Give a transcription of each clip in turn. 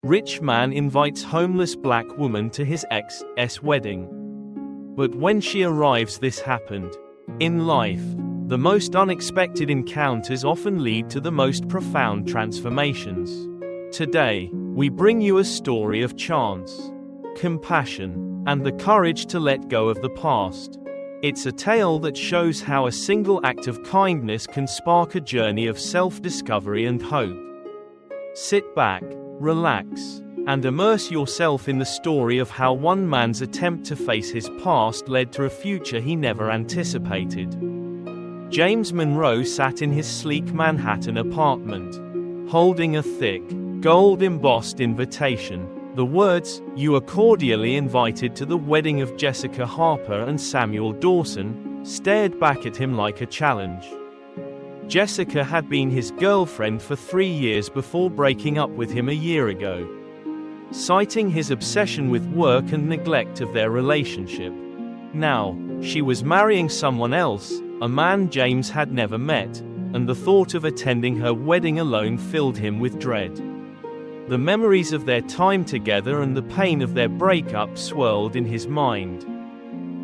Rich man invites homeless black woman to his ex's wedding. But when she arrives, this happened. In life, the most unexpected encounters often lead to the most profound transformations. Today, we bring you a story of chance, compassion, and the courage to let go of the past. It's a tale that shows how a single act of kindness can spark a journey of self-discovery and hope. Sit back, relax, and immerse yourself in the story of how one man's attempt to face his past led to a future he never anticipated. James Monroe sat in his sleek Manhattan apartment, holding a thick, gold-embossed invitation. The words, "You are cordially invited to the wedding of Jessica Harper and Samuel Dawson," stared back at him like a challenge. Jessica had been his girlfriend for 3 years before breaking up with him a year ago, citing his obsession with work and neglect of their relationship. Now, she was marrying someone else, a man James had never met, and the thought of attending her wedding alone filled him with dread. The memories of their time together and the pain of their breakup swirled in his mind,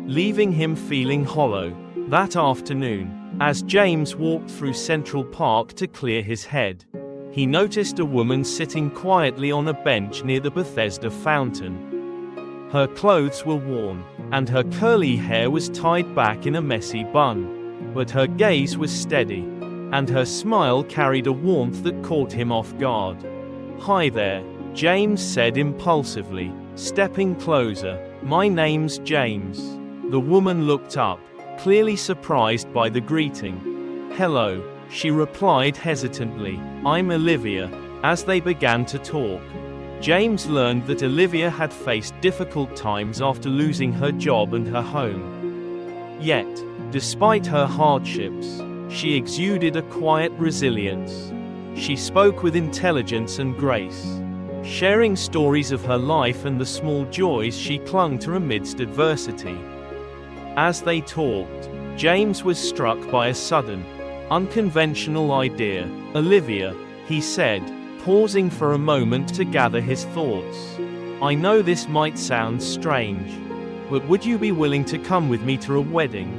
leaving him feeling hollow. That afternoon, as James walked through Central Park to clear his head, he noticed a woman sitting quietly on a bench near the Bethesda fountain. Her clothes were worn, and her curly hair was tied back in a messy bun. But her gaze was steady, and her smile carried a warmth that caught him off guard. "Hi there," James said impulsively, stepping closer. "My name's James." The woman looked up, clearly surprised by the greeting. "Hello," she replied hesitantly. "I'm Olivia." As they began to talk, James learned that Olivia had faced difficult times after losing her job and her home. Yet, despite her hardships, she exuded a quiet resilience. She spoke with intelligence and grace, sharing stories of her life and the small joys she clung to amidst adversity. As they talked, James was struck by a sudden, unconventional idea. "Olivia," he said, pausing for a moment to gather his thoughts, "I know this might sound strange, but would you be willing to come with me to a wedding?"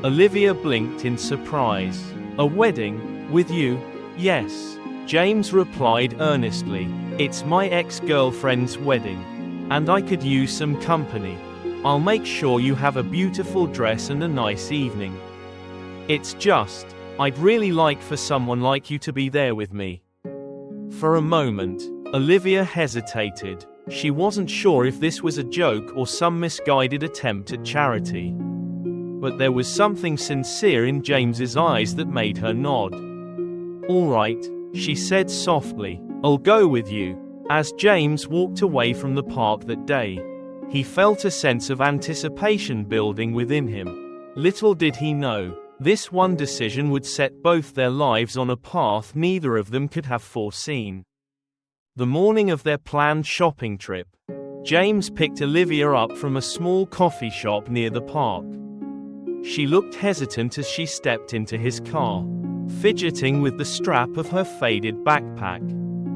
Olivia blinked in surprise. "A wedding? With you?" "Yes," James replied earnestly. "It's my ex-girlfriend's wedding, and I could use some company. I'll make sure you have a beautiful dress and a nice evening. It's just, I'd really like for someone like you to be there with me." For a moment, Olivia hesitated. She wasn't sure if this was a joke or some misguided attempt at charity. But there was something sincere in James's eyes that made her nod. "All right," she said softly, "I'll go with you." As James walked away from the park that day, he felt a sense of anticipation building within him. Little did he know, this one decision would set both their lives on a path neither of them could have foreseen. The morning of their planned shopping trip, James picked Olivia up from a small coffee shop near the park. She looked hesitant as she stepped into his car, fidgeting with the strap of her faded backpack.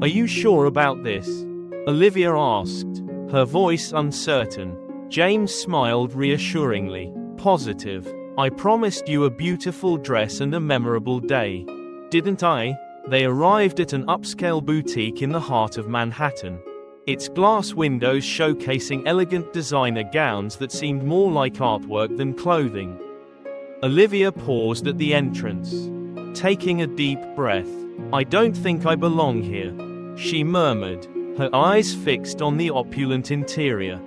"Are you sure about this?" Olivia asked, her voice uncertain. James smiled reassuringly. "Positive. I promised you a beautiful dress and a memorable day. Didn't I?" They arrived at an upscale boutique in the heart of Manhattan, its glass windows showcasing elegant designer gowns that seemed more like artwork than clothing. Olivia paused at the entrance, taking a deep breath. "I don't think I belong here," she murmured, her eyes fixed on the opulent interior.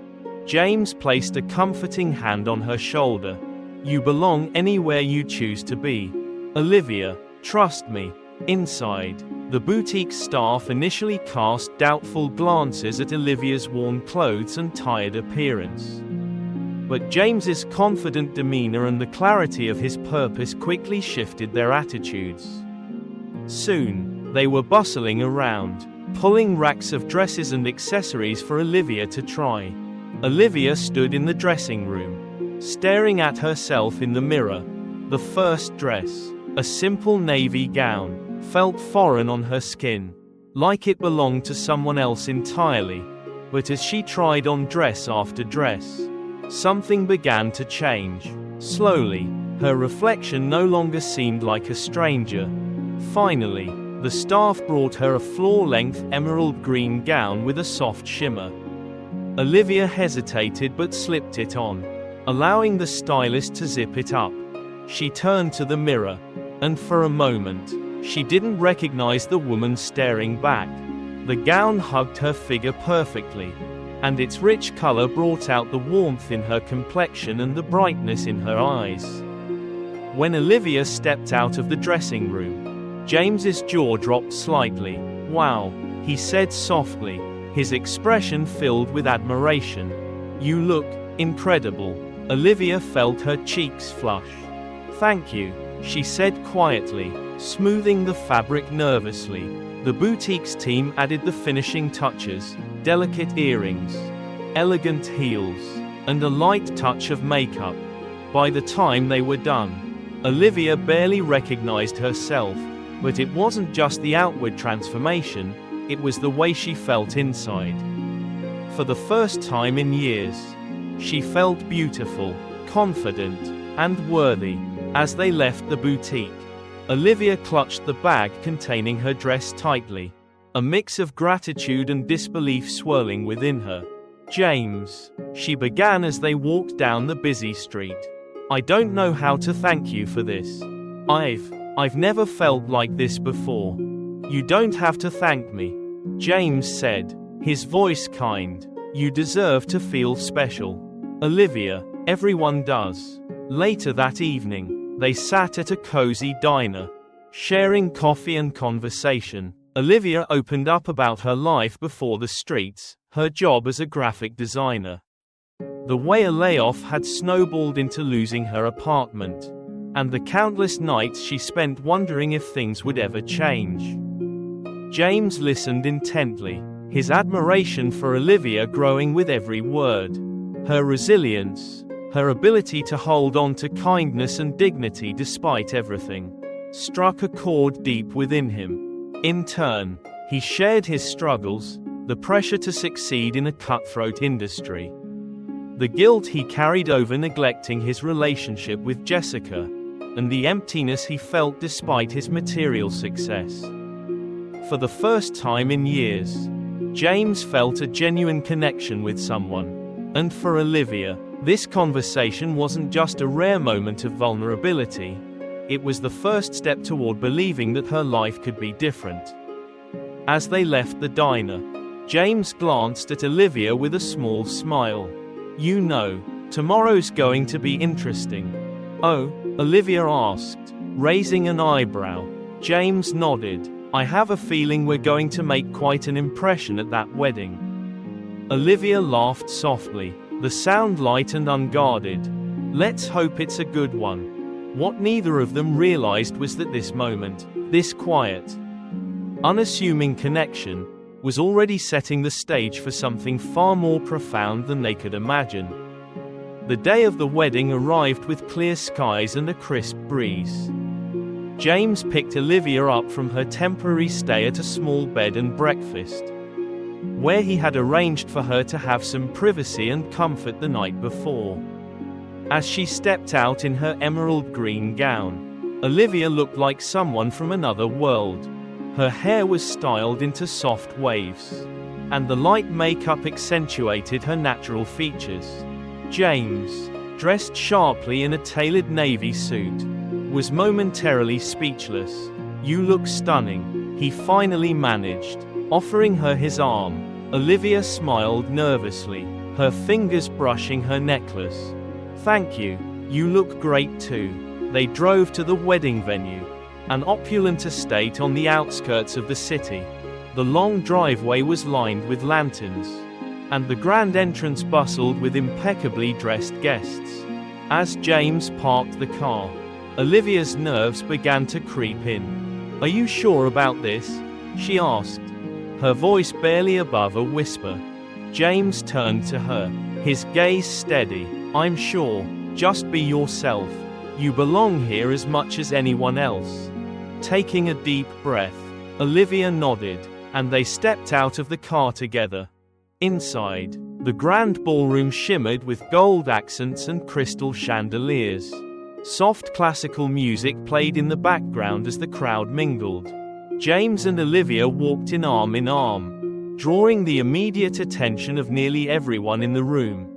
James placed a comforting hand on her shoulder. "You belong anywhere you choose to be, Olivia, trust me." Inside, the boutique staff initially cast doubtful glances at Olivia's worn clothes and tired appearance. But James's confident demeanor and the clarity of his purpose quickly shifted their attitudes. Soon, they were bustling around, pulling racks of dresses and accessories for Olivia to try. Olivia stood in the dressing room, staring at herself in the mirror. The first dress, a simple navy gown, felt foreign on her skin. like it belonged to someone else entirely. But as she tried on dress after dress, something began to change. Slowly, her reflection no longer seemed like a stranger. Finally, the staff brought her a floor-length emerald green gown with a soft shimmer. Olivia hesitated but slipped it on, allowing the stylist to zip it up. She turned to the mirror, and for a moment, she didn't recognize the woman staring back. The gown hugged her figure perfectly, and its rich color brought out the warmth in her complexion and the brightness in her eyes. When Olivia stepped out of the dressing room, James's jaw dropped slightly. "Wow," he said softly, his expression filled with admiration. "You look incredible." Olivia felt her cheeks flush. "Thank you," she said quietly, smoothing the fabric nervously. The boutique's team added the finishing touches, delicate earrings, elegant heels, and a light touch of makeup. By the time they were done, Olivia barely recognized herself, but it wasn't just the outward transformation, it was the way she felt inside. For the first time in years, she felt beautiful, confident, and worthy. As they left the boutique, Olivia clutched the bag containing her dress tightly, a mix of gratitude and disbelief swirling within her. "James," she began as they walked down the busy street, "I don't know how to thank you for this. I've never felt like this before." "You don't have to thank me," James said, his voice kind. "You deserve to feel special." "Olivia, everyone does." Later that evening, they sat at a cozy diner, sharing coffee and conversation. Olivia opened up about her life before the streets, her job as a graphic designer, the way a layoff had snowballed into losing her apartment, and the countless nights she spent wondering if things would ever change. James listened intently, his admiration for Olivia growing with every word. Her resilience, her ability to hold on to kindness and dignity despite everything, struck a chord deep within him. In turn, he shared his struggles, the pressure to succeed in a cutthroat industry, the guilt he carried over neglecting his relationship with Jessica, and the emptiness he felt despite his material success. For the first time in years, James felt a genuine connection with someone. And for Olivia, this conversation wasn't just a rare moment of vulnerability, it was the first step toward believing that her life could be different. As they left the diner, James glanced at Olivia with a small smile. "You know, tomorrow's going to be interesting." "Oh?" Olivia asked, raising an eyebrow. James nodded. "I have a feeling we're going to make quite an impression at that wedding." Olivia laughed softly, the sound light and unguarded. "Let's hope it's a good one." What neither of them realized was that this moment, this quiet, unassuming connection, was already setting the stage for something far more profound than they could imagine. The day of the wedding arrived with clear skies and a crisp breeze. James picked Olivia up from her temporary stay at a small bed and breakfast, where he had arranged for her to have some privacy and comfort the night before. As she stepped out in her emerald green gown, Olivia looked like someone from another world. Her hair was styled into soft waves, and the light makeup accentuated her natural features. James, dressed sharply in a tailored navy suit, was momentarily speechless. "You look stunning," he finally managed, offering her his arm. Olivia smiled nervously, her fingers brushing her necklace. "Thank you, you look great too." They drove to the wedding venue, an opulent estate on the outskirts of the city. The long driveway was lined with lanterns, and the grand entrance bustled with impeccably dressed guests. As James parked the car, Olivia's nerves began to creep in. "Are you sure about this?" she asked, her voice barely above a whisper. James turned to her, his gaze steady. "I'm sure. Just be yourself. You belong here as much as anyone else." Taking a deep breath, Olivia nodded, and they stepped out of the car together. Inside, the grand ballroom shimmered with gold accents and crystal chandeliers. Soft classical music played in the background as the crowd mingled. James and Olivia walked in arm, drawing the immediate attention of nearly everyone in the room.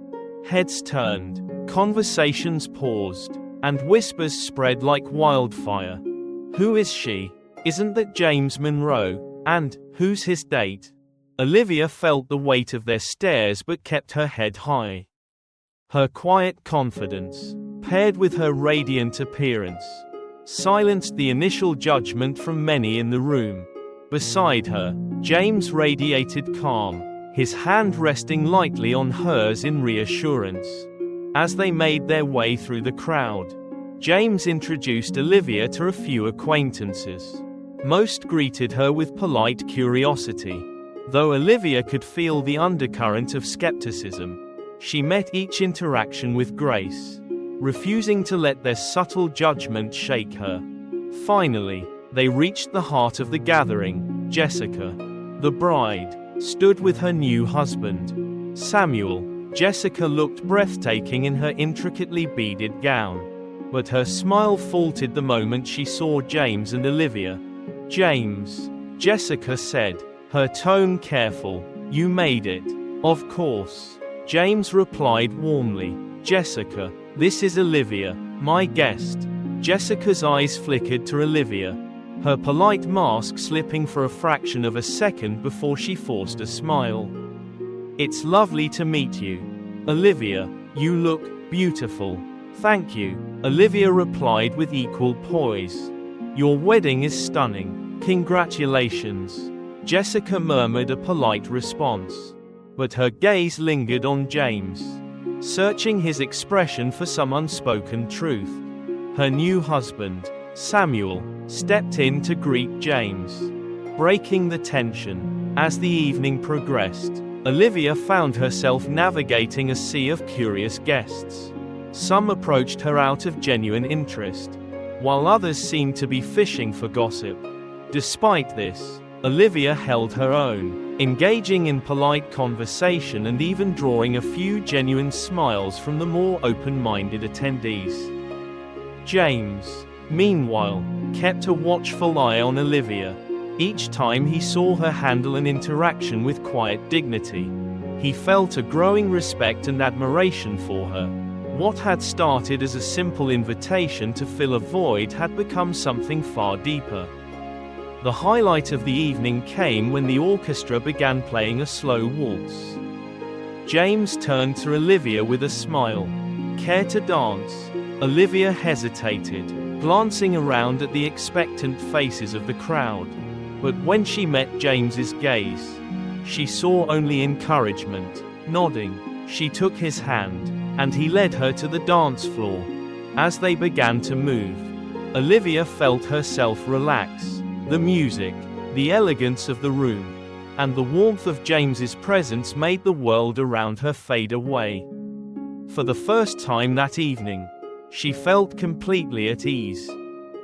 Heads turned, conversations paused, and whispers spread like wildfire. Who is she? Isn't that James Monroe? And who's his date? Olivia felt the weight of their stares but kept her head high. Her quiet confidence, paired with her radiant appearance, silenced the initial judgment from many in the room. Beside her, James radiated calm, his hand resting lightly on hers in reassurance. As they made their way through the crowd, James introduced Olivia to a few acquaintances. Most greeted her with polite curiosity. Though Olivia could feel the undercurrent of skepticism, she met each interaction with grace, refusing to let their subtle judgment shake her. Finally, they reached the heart of the gathering. Jessica, the bride, stood with her new husband, Samuel. Jessica looked breathtaking in her intricately beaded gown, but her smile faltered the moment she saw James and Olivia. James, Jessica said, her tone careful. You made it. Of course. James replied warmly. Jessica, this is Olivia, my guest. Jessica's eyes flickered to Olivia, her polite mask slipping for a fraction of a second before she forced a smile. It's lovely to meet you. Olivia, you look beautiful. Thank you, Olivia replied with equal poise. Your wedding is stunning. Congratulations. Jessica murmured a polite response, but her gaze lingered on James, searching his expression for some unspoken truth. Her new husband, Samuel, stepped in to greet James, breaking the tension. As the evening progressed, Olivia found herself navigating a sea of curious guests. Some approached her out of genuine interest, while others seemed to be fishing for gossip. Despite this, Olivia held her own, engaging in polite conversation and even drawing a few genuine smiles from the more open-minded attendees. James, meanwhile, kept a watchful eye on Olivia. Each time he saw her handle an interaction with quiet dignity, he felt a growing respect and admiration for her. What had started as a simple invitation to fill a void had become something far deeper. The highlight of the evening came when the orchestra began playing a slow waltz. James turned to Olivia with a smile. Care to dance? Olivia hesitated, glancing around at the expectant faces of the crowd. But when she met James's gaze, she saw only encouragement. Nodding, she took his hand, and he led her to the dance floor. As they began to move, Olivia felt herself relax. The music, the elegance of the room, and the warmth of James's presence made the world around her fade away. For the first time that evening, she felt completely at ease.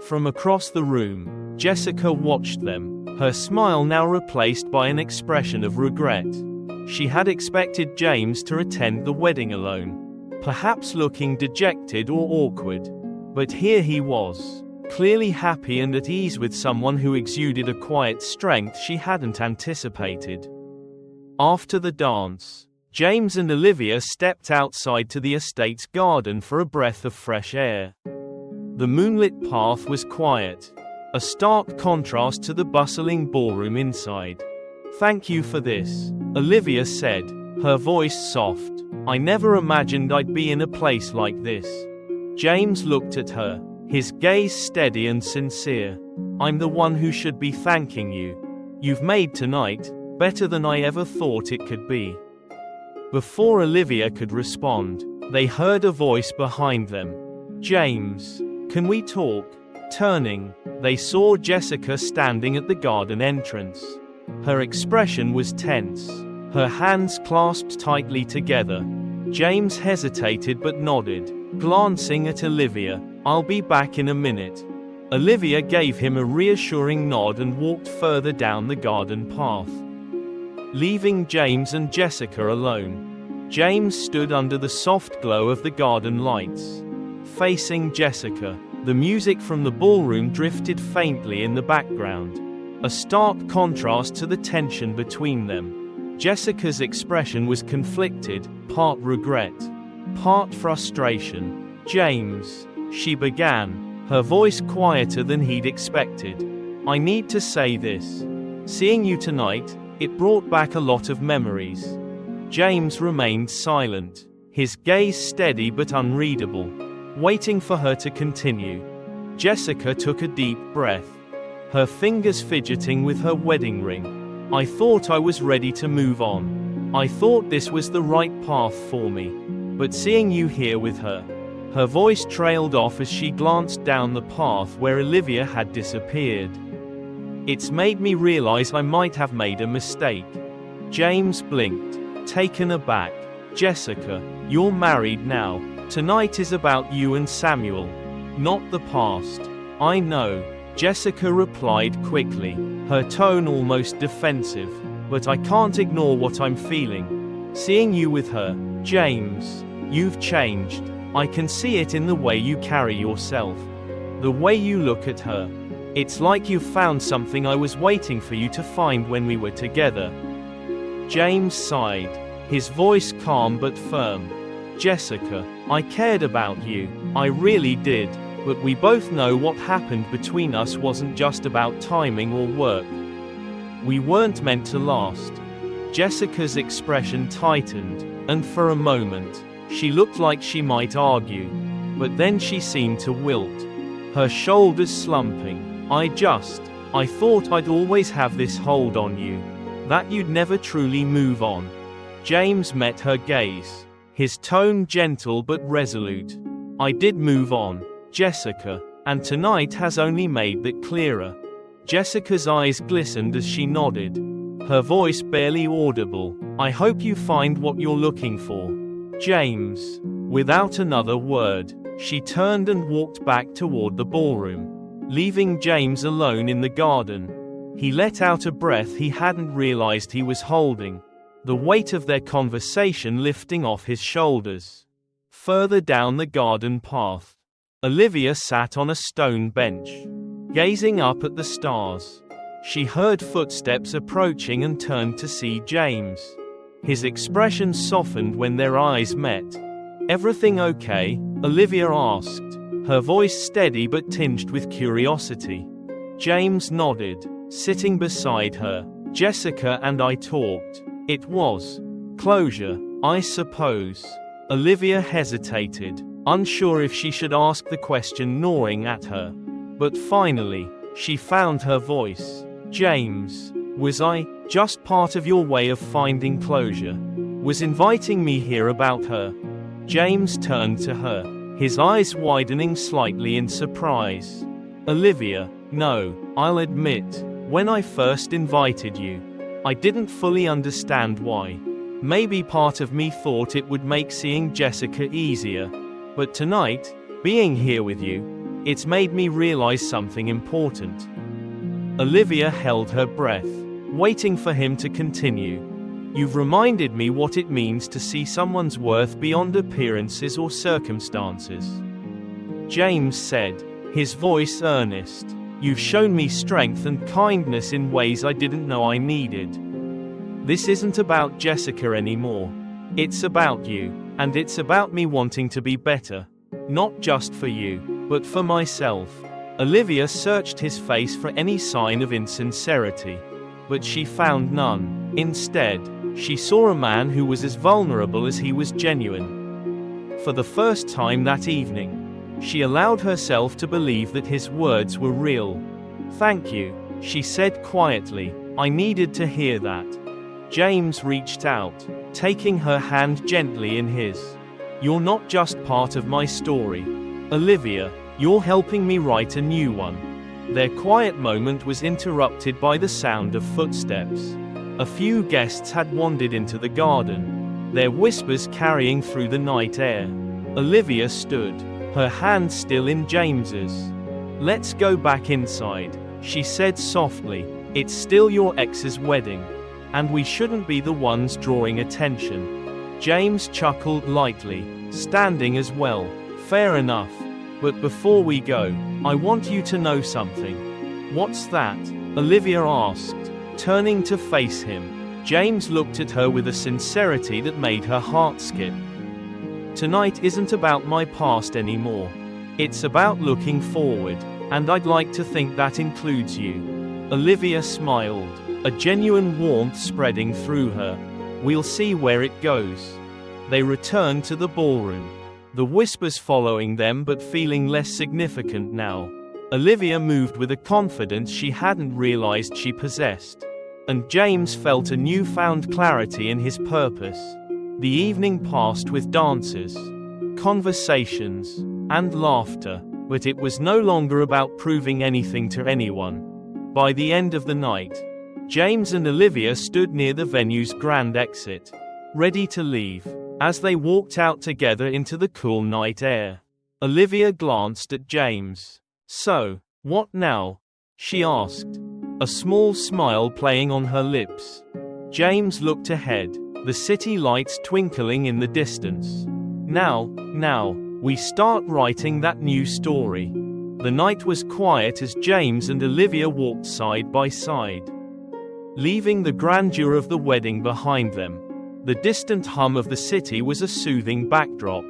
From across the room, Jessica watched them, her smile now replaced by an expression of regret. She had expected James to attend the wedding alone, perhaps looking dejected or awkward. But here he was, clearly happy and at ease with someone who exuded a quiet strength she hadn't anticipated. After the dance, James and Olivia stepped outside to the estate's garden for a breath of fresh air. The moonlit path was quiet, a stark contrast to the bustling ballroom inside. Thank you for this, Olivia said, her voice soft. I never imagined I'd be in a place like this. James looked at her, his gaze steady and sincere. I'm the one who should be thanking you. You've made tonight better than I ever thought it could be. Before Olivia could respond, they heard a voice behind them. James, can we talk? Turning, they saw Jessica standing at the garden entrance. Her expression was tense, her hands clasped tightly together. James hesitated but nodded, glancing at Olivia. I'll be back in a minute. Olivia gave him a reassuring nod and walked further down the garden path, leaving James and Jessica alone. James stood under the soft glow of the garden lights, facing Jessica. The music from the ballroom drifted faintly in the background, a stark contrast to the tension between them. Jessica's expression was conflicted, part regret, part frustration. "James," she began, her voice quieter than he'd expected. "I need to say this. Seeing you tonight, it brought back a lot of memories." James remained silent, his gaze steady but unreadable, waiting for her to continue. Jessica took a deep breath, her fingers fidgeting with her wedding ring. "I thought I was ready to move on. I thought this was the right path for me. But seeing you here with her." Her voice trailed off as she glanced down the path where Olivia had disappeared. "It's made me realize I might have made a mistake." James blinked, taken aback. "Jessica, you're married now. Tonight is about you and Samuel, not the past." "I know," Jessica replied quickly, her tone almost defensive, "but I can't ignore what I'm feeling. Seeing you with her, James, you've changed. I can see it in the way you carry yourself, the way you look at her. It's like you've found something I was waiting for you to find when we were together." James sighed, his voice calm but firm. "Jessica, I cared about you, I really did, but we both know what happened between us wasn't just about timing or work. We weren't meant to last." Jessica's expression tightened, and for a moment, she looked like she might argue. But then she seemed to wilt, her shoulders slumping. I thought I'd always have this hold on you, that you'd never truly move on." James met her gaze, his tone gentle but resolute. "I did move on, Jessica, and tonight has only made that clearer." Jessica's eyes glistened as she nodded, her voice barely audible. "I hope you find what you're looking for, James." Without another word, she turned and walked back toward the ballroom, leaving James alone in the garden. He let out a breath he hadn't realized he was holding, the weight of their conversation lifting off his shoulders. Further down the garden path, Olivia sat on a stone bench, gazing up at the stars. She heard footsteps approaching and turned to see James. His expression softened when their eyes met. "Everything okay?" Olivia asked, her voice steady but tinged with curiosity. James nodded, sitting beside her. "Jessica and I talked. It was closure, I suppose." Olivia hesitated, unsure if she should ask the question gnawing at her. But finally, she found her voice. "James, was I just part of your way of finding closure? Was inviting me here about her?" James turned to her, his eyes widening slightly in surprise. "Olivia, no, I'll admit, when I first invited you, I didn't fully understand why. Maybe part of me thought it would make seeing Jessica easier. But tonight, being here with you, it's made me realize something important." Olivia held her breath, waiting for him to continue. "You've reminded me what it means to see someone's worth beyond appearances or circumstances," James said, his voice earnest. "You've shown me strength and kindness in ways I didn't know I needed. This isn't about Jessica anymore. It's about you, and it's about me wanting to be better. Not just for you, but for myself." Olivia searched his face for any sign of insincerity, but she found none. Instead, she saw a man who was as vulnerable as he was genuine. For the first time that evening, she allowed herself to believe that his words were real. "Thank you," she said quietly. "I needed to hear that." James reached out, taking her hand gently in his. "You're not just part of my story, Olivia, you're helping me write a new one." Their quiet moment was interrupted by the sound of footsteps. A few guests had wandered into the garden, their whispers carrying through the night air. Olivia stood, her hand still in James's. Let's go back inside, she said softly. It's still your ex's wedding. And we shouldn't be the ones drawing attention. James chuckled lightly, standing as well. Fair enough. But before we go, I want you to know something. What's that? Olivia asked, turning to face him. James looked at her with a sincerity that made her heart skip. Tonight isn't about my past anymore. It's about looking forward, and I'd like to think that includes you. Olivia smiled, a genuine warmth spreading through her. We'll see where it goes. They returned to the ballroom, the whispers following them but feeling less significant now. Olivia moved with a confidence she hadn't realized she possessed. And James felt a newfound clarity in his purpose. The evening passed with dances, conversations, and laughter, but it was no longer about proving anything to anyone. By the end of the night, James and Olivia stood near the venue's grand exit, ready to leave. As they walked out together into the cool night air, Olivia glanced at James. So, what now? She asked, a small smile playing on her lips. James looked ahead, the city lights twinkling in the distance. Now, we start writing that new story. The night was quiet as James and Olivia walked side by side, leaving the grandeur of the wedding behind them. The distant hum of the city was a soothing backdrop,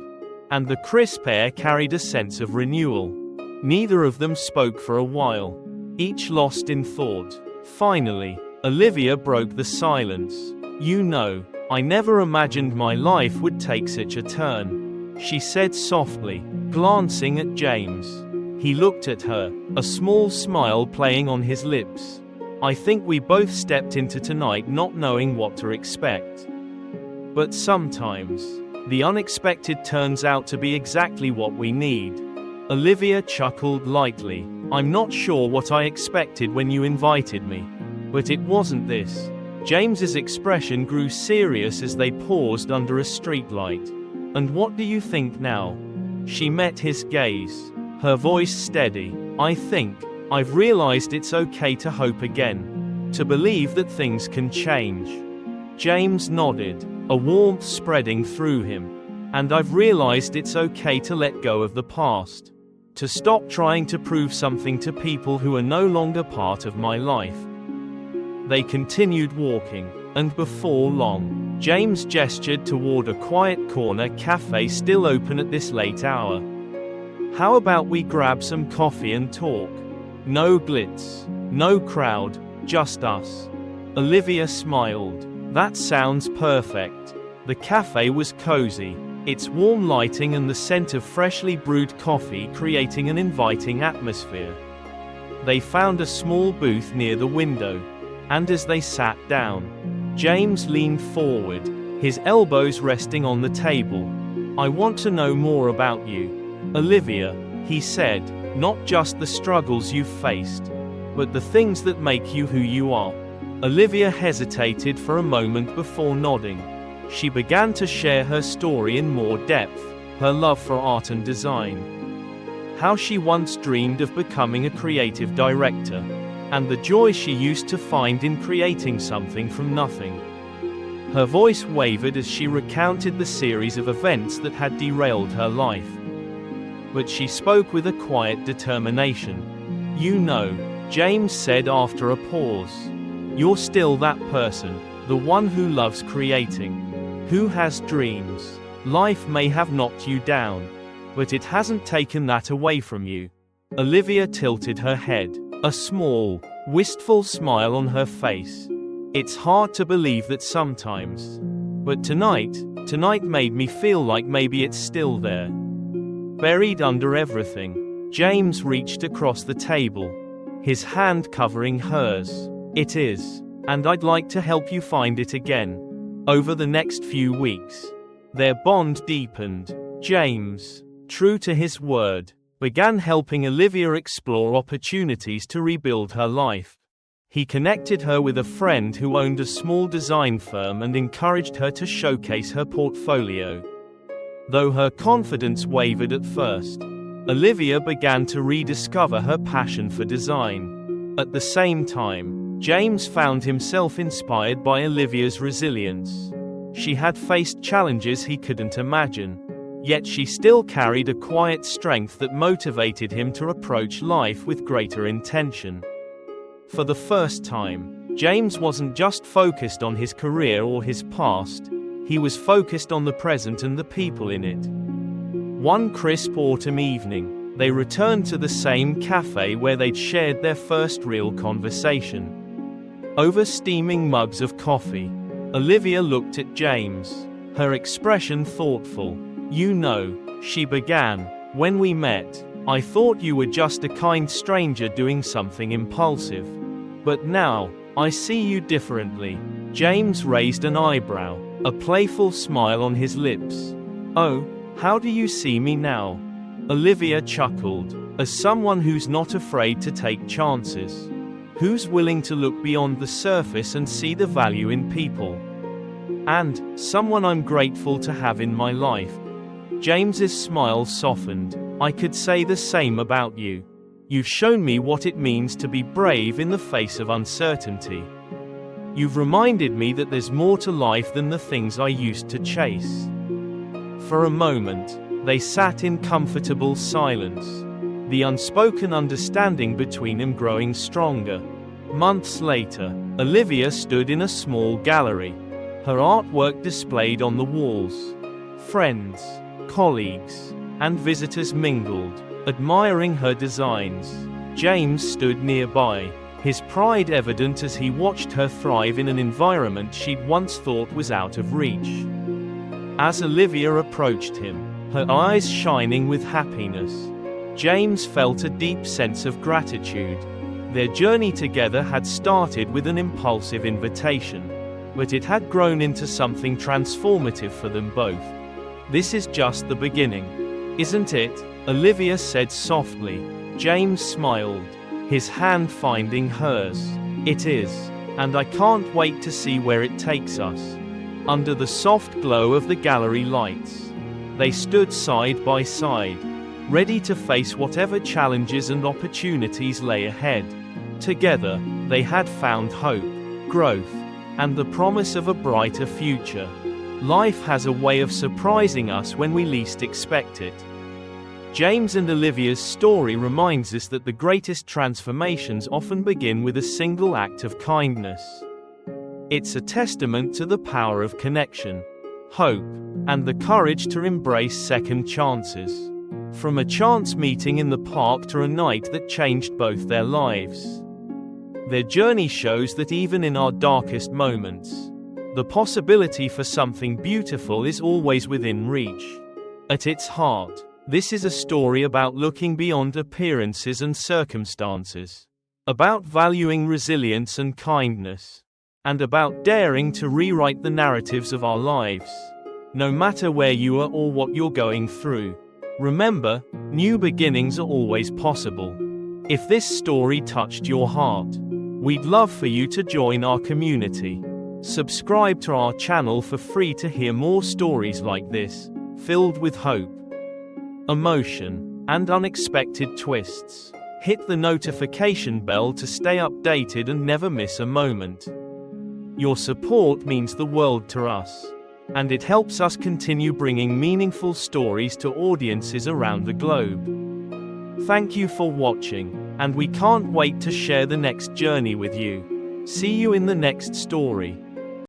and the crisp air carried a sense of renewal. Neither of them spoke for a while, each lost in thought. Finally, Olivia broke the silence. You know, I never imagined my life would take such a turn, she said softly, glancing at James. He looked at her, a small smile playing on his lips. I think we both stepped into tonight not knowing what to expect. But sometimes, the unexpected turns out to be exactly what we need. Olivia chuckled lightly. I'm not sure what I expected when you invited me. But it wasn't this. James's expression grew serious as they paused under a streetlight. And what do you think now? She met his gaze, her voice steady. I think, I've realized it's okay to hope again. To believe that things can change. James nodded, a warmth spreading through him. And I've realized it's okay to let go of the past. To stop trying to prove something to people who are no longer part of my life. They continued walking, and before long, James gestured toward a quiet corner cafe still open at this late hour. How about we grab some coffee and talk? No glitz, no crowd, just us. Olivia smiled. That sounds perfect. The cafe was cozy, its warm lighting and the scent of freshly brewed coffee creating an inviting atmosphere. They found a small booth near the window, and as they sat down, James leaned forward, his elbows resting on the table. I want to know more about you, Olivia, he said, not just the struggles you've faced, but the things that make you who you are. Olivia hesitated for a moment before nodding. She began to share her story in more depth, her love for art and design. How she once dreamed of becoming a creative director, and the joy she used to find in creating something from nothing. Her voice wavered as she recounted the series of events that had derailed her life. But she spoke with a quiet determination. You know, James said after a pause. You're still that person, the one who loves creating. Who has dreams. Life may have knocked you down, but it hasn't taken that away from you. Olivia tilted her head, a small, wistful smile on her face. It's hard to believe that sometimes. But tonight made me feel like maybe it's still there. Buried under everything. James reached across the table, his hand covering hers. It is, and I'd like to help you find it again. Over the next few weeks, their bond deepened. James, true to his word, began helping Olivia explore opportunities to rebuild her life. He connected her with a friend who owned a small design firm and encouraged her to showcase her portfolio. Though her confidence wavered at first, Olivia began to rediscover her passion for design. At the same time, James found himself inspired by Olivia's resilience. She had faced challenges he couldn't imagine, yet she still carried a quiet strength that motivated him to approach life with greater intention. For the first time, James wasn't just focused on his career or his past, he was focused on the present and the people in it. One crisp autumn evening, they returned to the same cafe where they'd shared their first real conversation. Over steaming mugs of coffee, Olivia looked at James, her expression thoughtful. "You know," she began, "when we met, I thought you were just a kind stranger doing something impulsive. But now, I see you differently." James raised an eyebrow, a playful smile on his lips. "Oh, how do you see me now?" Olivia chuckled, "As someone who's not afraid to take chances. Who's willing to look beyond the surface and see the value in people. And, someone I'm grateful to have in my life." James's smile softened. "I could say the same about you. You've shown me what it means to be brave in the face of uncertainty. You've reminded me that there's more to life than the things I used to chase." For a moment, they sat in comfortable silence, the unspoken understanding between them growing stronger. Months later, Olivia stood in a small gallery, her artwork displayed on the walls. Friends, colleagues, and visitors mingled, admiring her designs. James stood nearby, his pride evident as he watched her thrive in an environment she'd once thought was out of reach. As Olivia approached him, her eyes shining with happiness, James felt a deep sense of gratitude. Their journey together had started with an impulsive invitation, but it had grown into something transformative for them both. "This is just the beginning, isn't it?" Olivia said softly. James smiled, his hand finding hers. "It is, and I can't wait to see where it takes us." Under the soft glow of the gallery lights, they stood side by side, ready to face whatever challenges and opportunities lay ahead. Together, they had found hope, growth, and the promise of a brighter future. Life has a way of surprising us when we least expect it. James and Olivia's story reminds us that the greatest transformations often begin with a single act of kindness. It's a testament to the power of connection, hope, and the courage to embrace second chances. From a chance meeting in the park to a night that changed both their lives. Their journey shows that even in our darkest moments, the possibility for something beautiful is always within reach. At its heart, this is a story about looking beyond appearances and circumstances, about valuing resilience and kindness, and about daring to rewrite the narratives of our lives. No matter where you are or what you're going through, remember, new beginnings are always possible. If this story touched your heart, we'd love for you to join our community. Subscribe to our channel for free to hear more stories like this, filled with hope, emotion, and unexpected twists. Hit the notification bell to stay updated and never miss a moment. Your support means the world to us, and it helps us continue bringing meaningful stories to audiences around the globe. Thank you for watching, and we can't wait to share the next journey with you. See you in the next story.